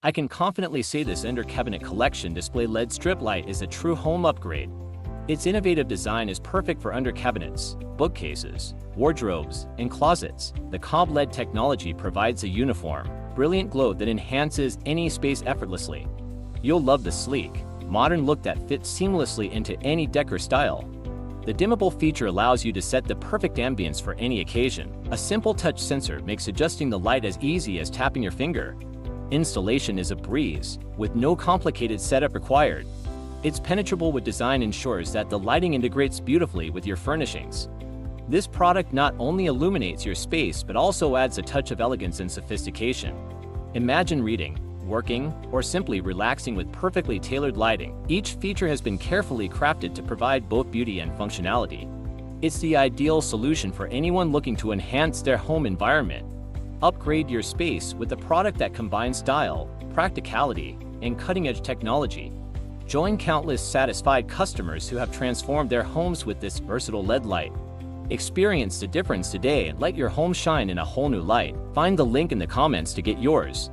I can confidently say this under cabinet collection display LED strip light is a true home upgrade. Its innovative design is perfect for under cabinets, bookcases, wardrobes, and closets. The COB LED technology provides a uniform, brilliant glow that enhances any space effortlessly. You'll love the sleek, modern look that fits seamlessly into any decor style. The dimmable feature allows you to set the perfect ambience for any occasion. A simple touch sensor makes adjusting the light as easy as tapping your finger. Installation is a breeze, with no complicated setup required. Its penetrable wood design ensures that the lighting integrates beautifully with your furnishings. This product not only illuminates your space but also adds a touch of elegance and sophistication. Imagine reading, working, or simply relaxing with perfectly tailored lighting. Each feature has been carefully crafted to provide both beauty and functionality. It's the ideal solution for anyone looking to enhance their home environment. Upgrade your space with a product that combines style, practicality, and cutting-edge technology. Join countless satisfied customers who have transformed their homes with this versatile LED light. Experience the difference today and let your home shine in a whole new light. Find the link in the comments to get yours.